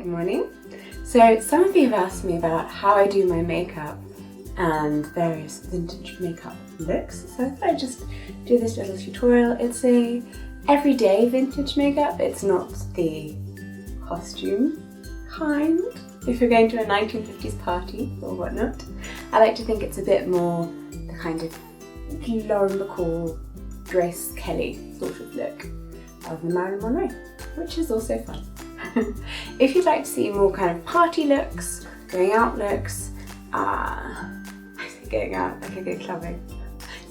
morning. So some of you have asked me about how I do my makeup and various vintage makeup looks. So I thought I'd just do this little tutorial. It's a everyday vintage makeup. It's not the costume kind. If you're going to a 1950s party or whatnot, I like to think it's a bit more the kind of Lauren Bacall, Grace Kelly sort of look of the Marilyn Monroe, which is also fun. If you'd like to see more kind of party looks, going out looks, I say going out like I go clubbing,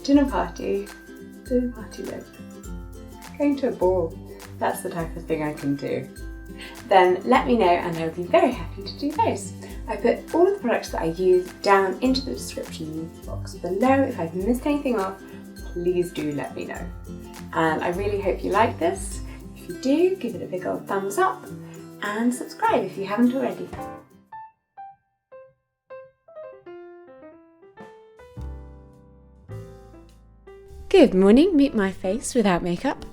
dinner party look, going to a ball, that's the type of thing I can do, then let me know and I'll be very happy to do those. I put all of the products that I use down into the description box below. If I've missed anything off, please do let me know. And I really hope you like this. If you do, give it a big old thumbs up and subscribe if you haven't already. Good morning, meet my face without makeup.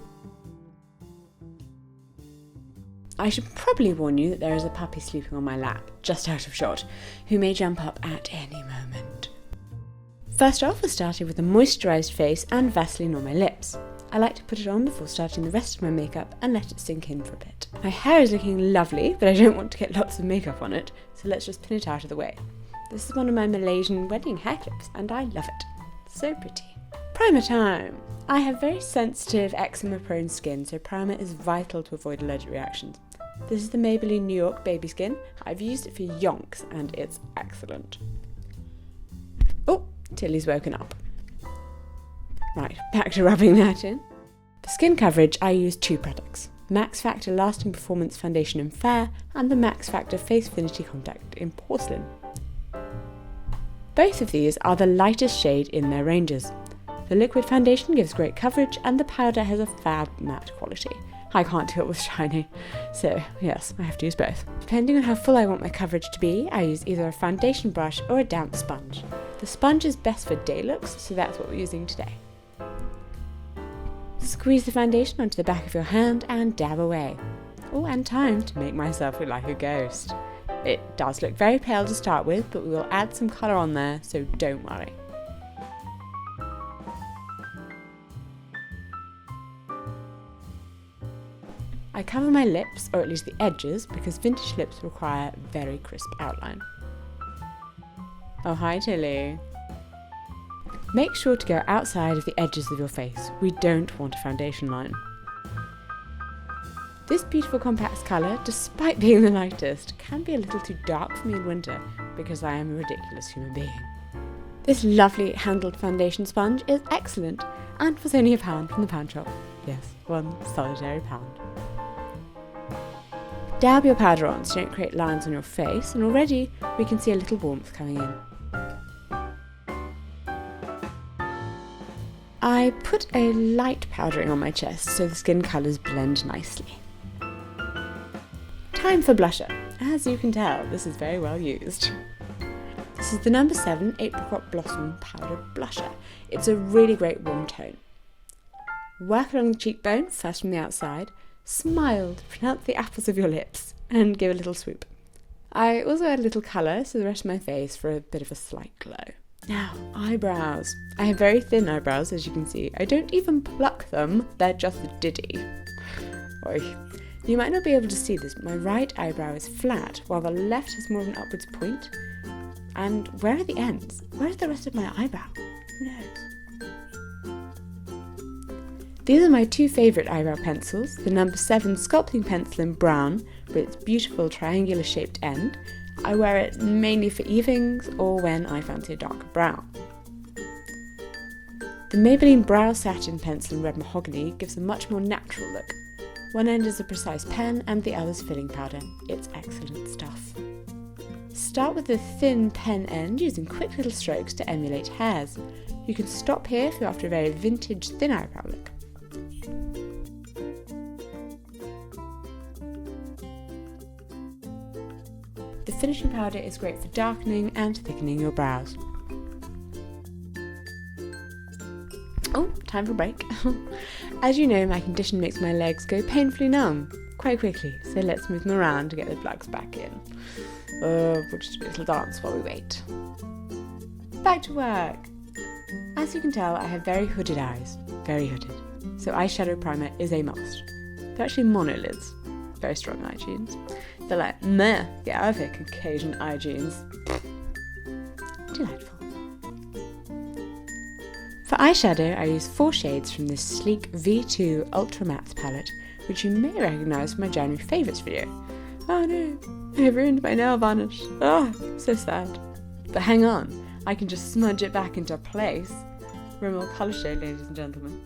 I should probably warn you that there is a puppy sleeping on my lap, just out of shot, who may jump up at any moment. First off, we're starting with a moisturised face and Vaseline on my lips. I like to put it on before starting the rest of my makeup and let it sink in for a bit. My hair is looking lovely, but I don't want to get lots of makeup on it, so let's just pin it out of the way. This is one of my Malaysian wedding hair clips, and I love it. So pretty. Primer time! I have very sensitive eczema-prone skin, so primer is vital to avoid allergic reactions. This is the Maybelline New York Baby Skin. I've used it for yonks, and it's excellent. Oh, Tilly's woken up. Right, back to rubbing that in. For skin coverage, I use two products. Max Factor Lasting Performance Foundation in Fair and the Max Factor Face Finity Contact in Porcelain. Both of these are the lightest shade in their ranges. The liquid foundation gives great coverage and the powder has a fab matte quality. I can't deal with shiny, so yes, I have to use both. Depending on how full I want my coverage to be, I use either a foundation brush or a damp sponge. The sponge is best for day looks, so that's what we're using today. Squeeze the foundation onto the back of your hand and dab away. Oh, and time to make myself look like a ghost. It does look very pale to start with, but we will add some colour on there, so don't worry. I cover my lips, or at least the edges, because vintage lips require very crisp outline. Oh, hi Tilly. Make sure to go outside of the edges of your face. We don't want a foundation line. This beautiful compact colour, despite being the lightest, can be a little too dark for me in winter because I am a ridiculous human being. This lovely handled foundation sponge is excellent and was only £1 from the pound shop. Yes, one solitary pound. Dab your powder on so you don't create lines on your face, and already we can see a little warmth coming in. I put a light powdering on my chest so the skin colours blend nicely. Time for blusher. As you can tell, this is very well used. This is the No. 7 Apricot Blossom Powder Blusher. It's a really great warm tone. Work along the cheekbone, first from the outside. Smile to pronounce the apples of your lips and give a little swoop. I also add a little colour to the rest of my face for a bit of a slight glow. Now, eyebrows. I have very thin eyebrows, as you can see. I don't even pluck them, they're just a diddy. Oy. You might not be able to see this, but my right eyebrow is flat, while the left has more of an upwards point. And where are the ends? Where is the rest of my eyebrow? Who knows? These are my two favourite eyebrow pencils, the No. 7 Sculpting Pencil in brown with its beautiful triangular shaped end. I wear it mainly for evenings or when I fancy a darker brow. The Maybelline Brow Satin Pencil in red mahogany gives a much more natural look. One end is a precise pen and the other's filling powder. It's excellent stuff. Start with the thin pen end using quick little strokes to emulate hairs. You can stop here if you're after a very vintage thin eyebrow look. The finishing powder is great for darkening and thickening your brows. Oh, time for a break. As you know, my condition makes my legs go painfully numb. quite quickly, so let's move them around to get the plugs back in. We'll just do a little dance while we wait. Back to work! As you can tell, I have very hooded eyes. Very hooded. So eyeshadow primer is a must. They're actually monolids. Very strong eye genes. They're like, meh, get out of here, Caucasian eye genes. Delightful. For eyeshadow, I use 4 shades from this sleek V2 Ultra Matte palette, which you may recognise from my January favourites video. Oh no, I have ruined my nail varnish. Oh, so sad. But hang on, I can just smudge it back into place. Rimmel colour shade, ladies and gentlemen.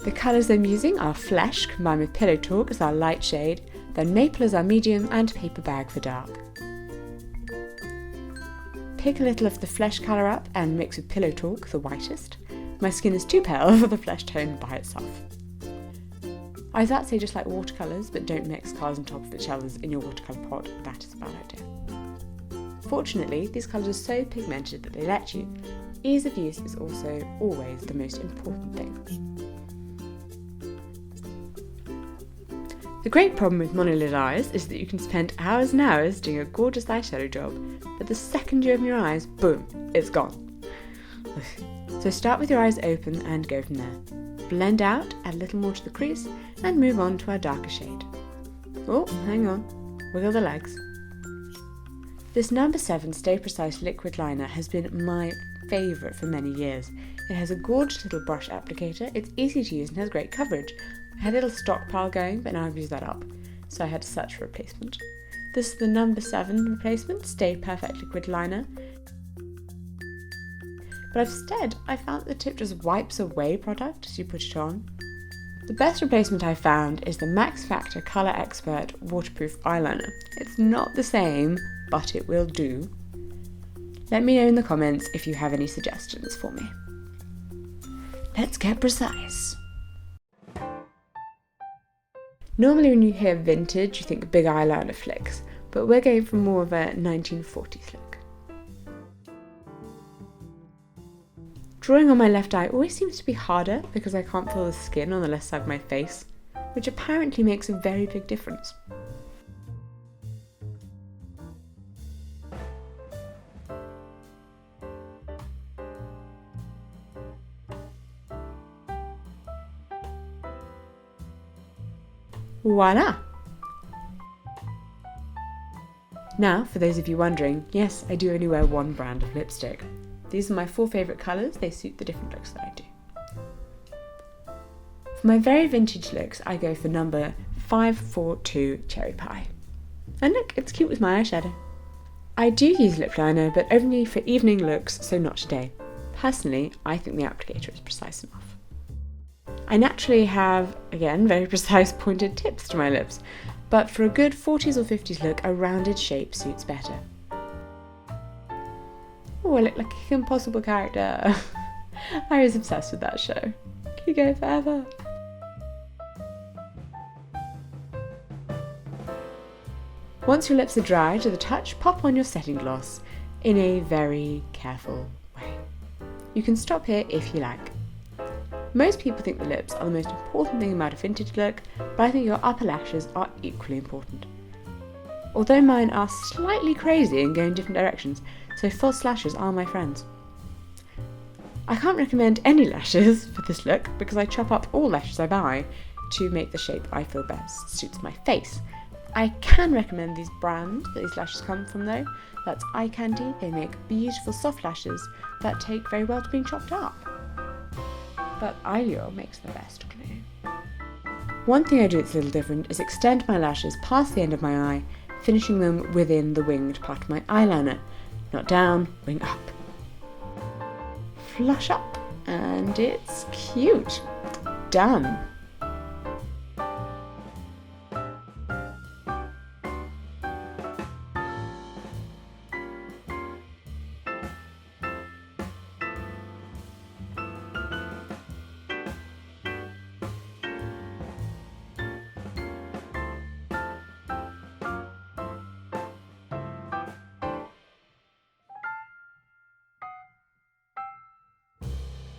The colours I'm using are Flesh combined with Pillow Talk as our light shade, then Maple as our medium, and Paper Bag for dark. Pick a little of the Flesh colour up and mix with Pillow Talk, the whitest. My skin is too pale for the Flesh tone by itself. I was about to say just like watercolours, but don't mix colours on top of each other in your watercolour pot. That is a bad idea. Fortunately, these colours are so pigmented that they let you. Ease of use is also always the most important thing. The great problem with monolid eyes is that you can spend hours and hours doing a gorgeous eyeshadow job, but the second you open your eyes, boom, it's gone. So start with your eyes open and go from there. Blend out, add a little more to the crease, and move on to our darker shade. Oh, hang on, wiggle the legs. This number 7 Stay Precise liquid liner has been my favourite for many years. It has a gorgeous little brush applicator, it's easy to use and has great coverage. I had a little stockpile going, but now I've used that up, so I had to search for a replacement. This is the number 7 replacement, Stay Perfect Liquid Liner. But instead, I found that the tip just wipes away product as you put it on. The best replacement I found is the Max Factor Colour Expert Waterproof Eyeliner. It's not the same, but it will do. Let me know in the comments if you have any suggestions for me. Let's get precise. Normally when you hear vintage, you think big eyeliner flicks, but we're going for more of a 1940s look. Drawing on my left eye always seems to be harder because I can't feel the skin on the left side of my face, which apparently makes a very big difference. Voila! Now, for those of you wondering, yes, I do only wear one brand of lipstick. These are my 4 favourite colours, they suit the different looks that I do. For my very vintage looks, I go for number 542 Cherry Pie. And look, it's cute with my eyeshadow. I do use lip liner, but only for evening looks, so not today. Personally, I think the applicator is precise enough. I naturally have, again, very precise pointed tips to my lips, but for a good 40s or 50s look, a rounded shape suits better. Oh, I look like a Kim Possible character. I was obsessed with that show. Can you go forever? Once your lips are dry to the touch, pop on your setting gloss in a very careful way. You can stop here if you like. Most people think the lips are the most important thing about a vintage look, but I think your upper lashes are equally important. Although mine are slightly crazy and go in different directions, so false lashes are my friends. I can't recommend any lashes for this look because I chop up all lashes I buy to make the shape I feel best suits my face. I can recommend these brands that these lashes come from though. That's Eye Candy. They make beautiful soft lashes that take very well to being chopped up. But Eyelure makes the best glue. One thing I do that's a little different is extend my lashes past the end of my eye, finishing them within the winged part of my eyeliner. Not down, wing up. Flush up, and it's cute. Done.